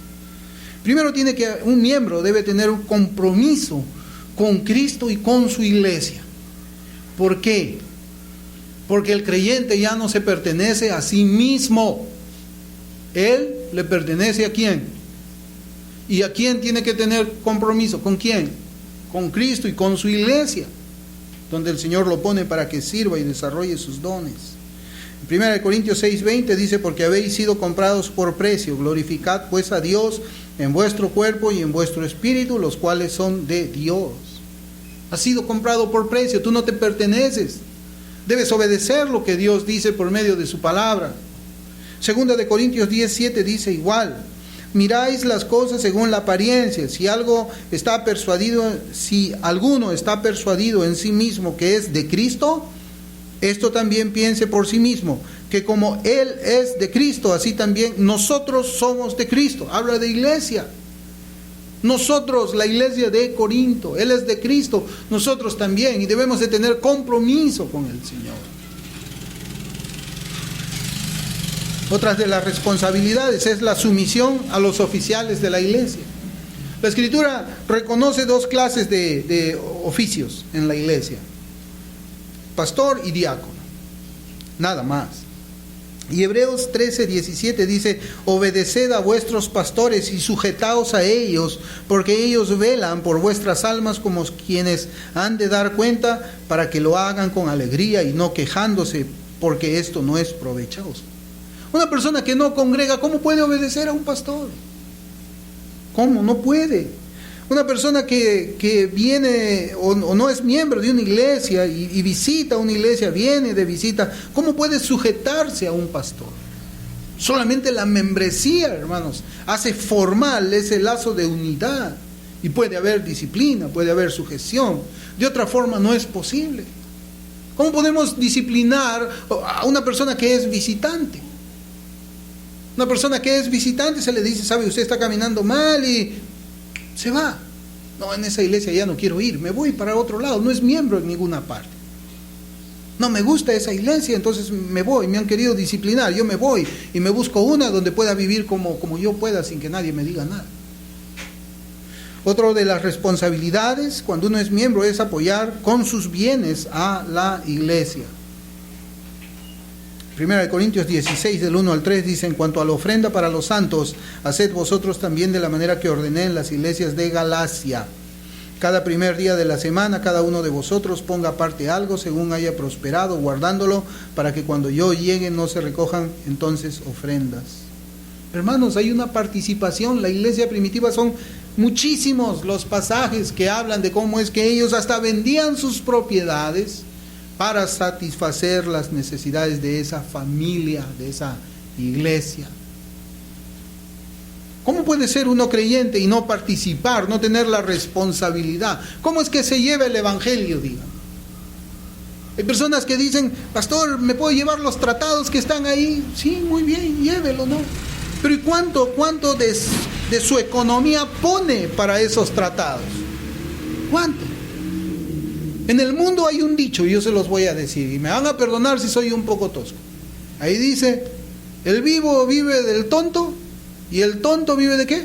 Primero, un miembro debe tener un compromiso con Cristo y con su iglesia. ¿Por qué? Porque el creyente ya no se pertenece a sí mismo. Él le pertenece ¿a quién? ¿Y a quién tiene que tener compromiso? ¿Con quién? Con Cristo y con su iglesia, donde el Señor lo pone para que sirva y desarrolle sus dones. En 1 Corintios 6:20 dice: porque habéis sido comprados por precio, glorificad pues a Dios en vuestro cuerpo y en vuestro espíritu, los cuales son de Dios. Has sido comprado por precio, tú no te perteneces. Debes obedecer lo que Dios dice por medio de su palabra. 2 Corintios 10:7 dice igual: miráis las cosas según la apariencia. Si alguno está persuadido en sí mismo que es de Cristo, esto también piense por sí mismo, que como Él es de Cristo, así también nosotros somos de Cristo. Habla de iglesia. Nosotros, la iglesia de Corinto, Él es de Cristo, nosotros también, y debemos de tener compromiso con el Señor. Otras de las responsabilidades es la sumisión a los oficiales de la iglesia. La Escritura reconoce dos clases de oficios en la iglesia: pastor y diácono, nada más. Y Hebreos 13:17 dice: obedeced a vuestros pastores y sujetaos a ellos, porque ellos velan por vuestras almas como quienes han de dar cuenta, para que lo hagan con alegría y no quejándose, porque esto no es provechoso. Una persona que no congrega, ¿cómo puede obedecer a un pastor? ¿Cómo? No puede. Una persona que viene o no es miembro de una iglesia y visita una iglesia, viene de visita, ¿cómo puede sujetarse a un pastor? Solamente la membresía, hermanos, hace formal ese lazo de unidad, y puede haber disciplina, puede haber sujeción. De otra forma no es posible. ¿Cómo podemos disciplinar a una persona que es visitante? Una persona que es visitante se le dice: sabe, usted está caminando mal, y se va. No, en esa iglesia ya no quiero ir, me voy para otro lado. No es miembro en ninguna parte. No me gusta esa iglesia, entonces me voy. Me han querido disciplinar, yo me voy y me busco una donde pueda vivir como yo pueda, sin que nadie me diga nada. Otra de las responsabilidades cuando uno es miembro es apoyar con sus bienes a la iglesia. 1 Corintios 16, del 1 al 3 dice: en cuanto a la ofrenda para los santos, haced vosotros también de la manera que ordené en las iglesias de Galacia. Cada primer día de la semana, cada uno de vosotros ponga aparte algo según haya prosperado, guardándolo, para que cuando yo llegue no se recojan entonces ofrendas. Hermanos, hay una participación. La iglesia primitiva son muchísimos los pasajes que hablan de cómo es que ellos hasta vendían sus propiedades para satisfacer las necesidades de esa familia, de esa iglesia. ¿Cómo puede ser uno creyente y no participar, no tener la responsabilidad? ¿Cómo es que se lleva el evangelio, digan? Hay personas que dicen: pastor, ¿me puedo llevar los tratados que están ahí? Sí, muy bien, llévelo, ¿no? Pero ¿y cuánto de su economía pone para esos tratados? ¿Cuánto? En el mundo hay un dicho, y yo se los voy a decir, y me van a perdonar si soy un poco tosco. Ahí dice: el vivo vive del tonto, y el tonto vive ¿de qué?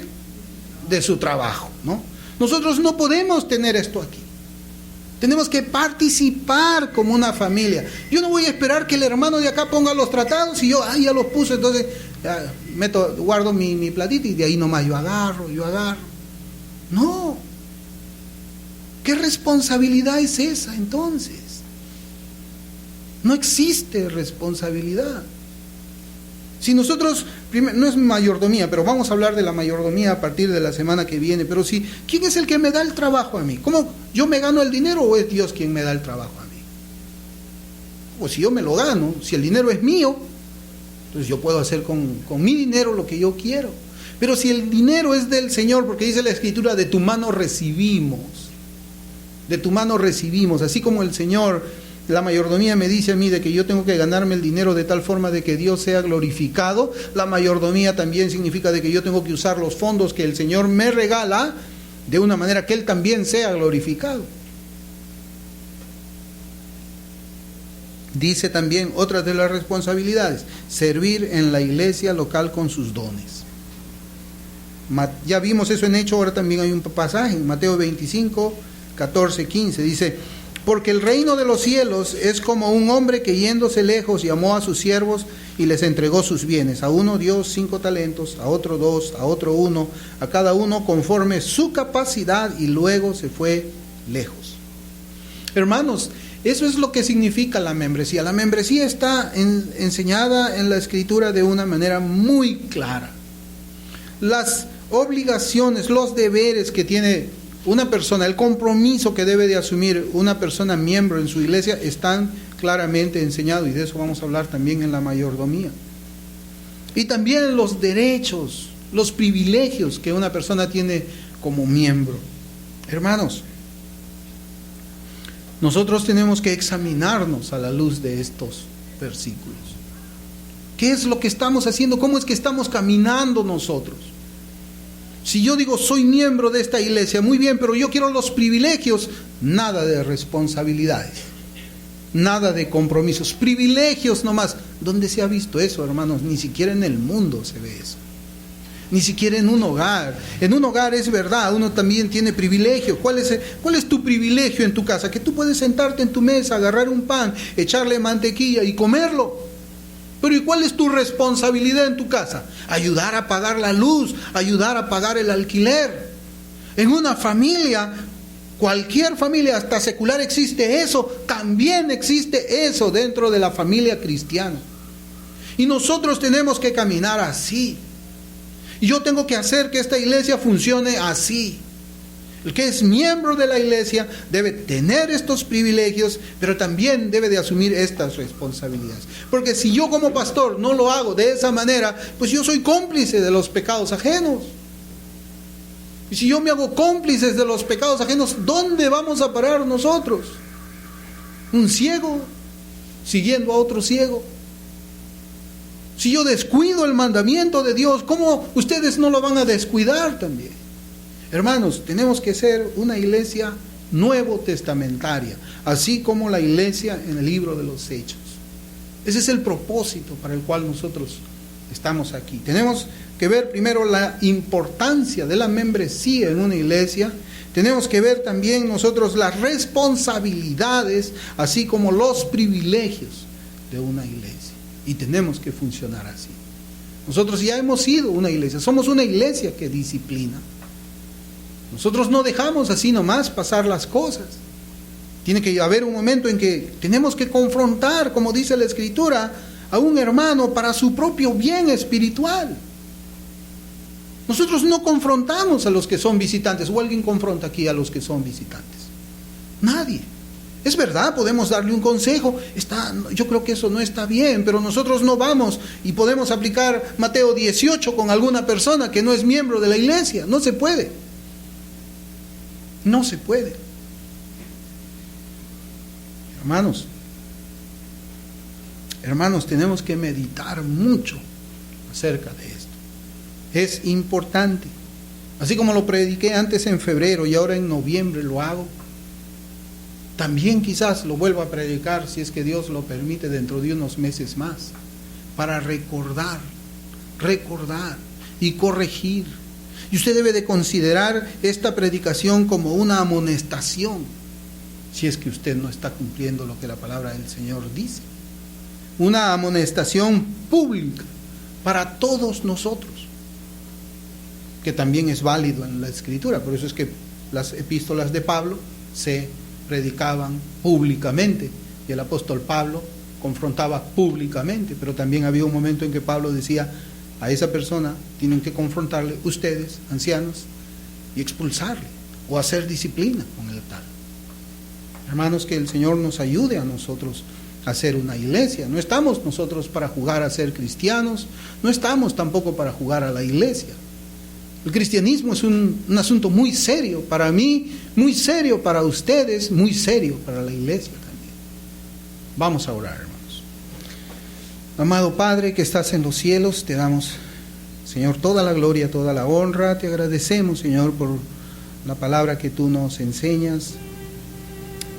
De su trabajo, ¿no? Nosotros no podemos tener esto aquí. Tenemos que participar como una familia. Yo no voy a esperar que el hermano de acá ponga los tratados y yo ya los puse, entonces guardo mi platito y de ahí nomás yo agarro. No. ¿Qué responsabilidad es esa entonces? No existe responsabilidad. Si nosotros, no es mayordomía, pero vamos a hablar de la mayordomía a partir de la semana que viene, pero si, ¿quién es el que me da el trabajo a mí? ¿Cómo yo me gano el dinero o es Dios quien me da el trabajo a mí? Pues si yo me lo gano, si el dinero es mío, entonces yo puedo hacer con mi dinero lo que yo quiero. Pero si el dinero es del Señor, porque dice la Escritura, de tu mano recibimos, así como el Señor, la mayordomía me dice a mí de que yo tengo que ganarme el dinero de tal forma de que Dios sea glorificado. La mayordomía también significa de que yo tengo que usar los fondos que el Señor me regala de una manera que Él también sea glorificado. Dice también otra de las responsabilidades, servir en la iglesia local con sus dones. Ya vimos eso en Hechos, ahora también hay un pasaje en Mateo 25, 14, 15, dice: porque el reino de los cielos es como un hombre que yéndose lejos llamó a sus siervos y les entregó sus bienes. A uno dio 5 talentos, a otro 2, a otro 1, a cada uno conforme su capacidad, y luego se fue lejos. Hermanos, eso es lo que significa la membresía. La membresía está enseñada en la Escritura de una manera muy clara. Las obligaciones, los deberes que tiene una persona, el compromiso que debe de asumir una persona miembro en su iglesia están claramente enseñados, y de eso vamos a hablar también en la mayordomía. Y también los derechos, los privilegios que una persona tiene como miembro. Hermanos, nosotros tenemos que examinarnos a la luz de estos versículos. ¿Qué es lo que estamos haciendo? ¿Cómo es que estamos caminando nosotros? Si yo digo soy miembro de esta iglesia, muy bien, pero yo quiero los privilegios, nada de responsabilidades, nada de compromisos, privilegios nomás. ¿Dónde se ha visto eso, hermanos? Ni siquiera en el mundo se ve eso. Ni siquiera en un hogar. En un hogar es verdad, uno también tiene privilegio. ¿Cuál es tu privilegio en tu casa? Que tú puedes sentarte en tu mesa, agarrar un pan, echarle mantequilla y comerlo. Pero ¿y cuál es tu responsabilidad en tu casa? Ayudar a pagar la luz, ayudar a pagar el alquiler. En una familia, cualquier familia, hasta secular, existe eso. También existe eso dentro de la familia cristiana. Y nosotros tenemos que caminar así. Y yo tengo que hacer que esta iglesia funcione así. El que es miembro de la iglesia debe tener estos privilegios, pero también debe de asumir estas responsabilidades. Porque si yo como pastor no lo hago de esa manera, pues yo soy cómplice de los pecados ajenos. Y si yo me hago cómplices de los pecados ajenos, ¿dónde vamos a parar nosotros? Un ciego siguiendo a otro ciego. Si yo descuido el mandamiento de Dios, ¿cómo ustedes no lo van a descuidar también? Hermanos, tenemos que ser una iglesia nuevo testamentaria, así como la iglesia en el libro de los Hechos. Ese es el propósito para el cual nosotros estamos aquí. Tenemos que ver primero la importancia de la membresía en una iglesia. Tenemos que ver también nosotros las responsabilidades, así como los privilegios de una iglesia. Y tenemos que funcionar así. Nosotros ya hemos sido una iglesia, somos una iglesia que disciplina. Nosotros no dejamos así nomás pasar las cosas. Tiene que haber un momento en que tenemos que confrontar, como dice la Escritura, a un hermano para su propio bien espiritual. Nosotros no confrontamos a los que son visitantes, o alguien confronta aquí a los que son visitantes. Nadie. Es verdad, podemos darle un consejo, yo creo que eso no está bien, pero nosotros no vamos y podemos aplicar Mateo 18 con alguna persona que no es miembro de la iglesia. No se puede. No se puede. Hermanos, tenemos que meditar mucho acerca de esto. Es importante. Así como lo prediqué antes en febrero y ahora en noviembre lo hago, también quizás lo vuelvo a predicar, si es que Dios lo permite, dentro de unos meses más, para recordar y corregir. Y usted debe de considerar esta predicación como una amonestación, si es que usted no está cumpliendo lo que la palabra del Señor dice. Una amonestación pública para todos nosotros, que también es válido en la Escritura. Por eso es que las epístolas de Pablo se predicaban públicamente, y el apóstol Pablo confrontaba públicamente, pero también había un momento en que Pablo decía: a esa persona tienen que confrontarle ustedes, ancianos, y expulsarle o hacer disciplina con el tal. Hermanos, que el Señor nos ayude a nosotros a ser una iglesia. No estamos nosotros para jugar a ser cristianos, no estamos tampoco para jugar a la iglesia. El cristianismo es un asunto muy serio para mí, muy serio para ustedes, muy serio para la iglesia también. Vamos a orar, hermanos. Amado Padre que estás en los cielos, te damos, Señor, toda la gloria, toda la honra. Te agradecemos, Señor, por la palabra que tú nos enseñas.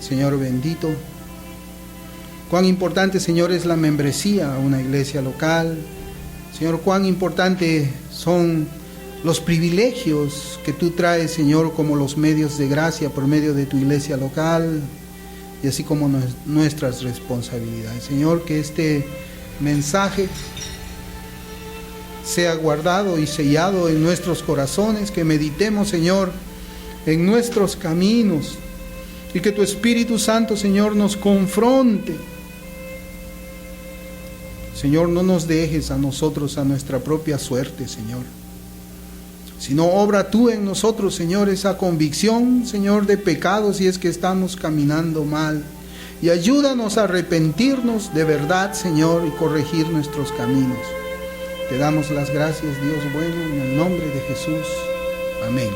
Señor bendito, cuán importante, Señor, es la membresía a una iglesia local. Señor, cuán importante son los privilegios que tú traes, Señor, como los medios de gracia por medio de tu iglesia local, y así como nuestras responsabilidades. Señor, que este mensaje sea guardado y sellado en nuestros corazones, que meditemos, Señor, en nuestros caminos, y que tu Espíritu Santo, Señor, nos confronte. Señor, no nos dejes a nosotros a nuestra propia suerte, Señor, sino obra tú en nosotros, Señor, esa convicción, Señor, de pecado si es que estamos caminando mal. Y ayúdanos a arrepentirnos de verdad, Señor, y corregir nuestros caminos. Te damos las gracias, Dios bueno, en el nombre de Jesús. Amén.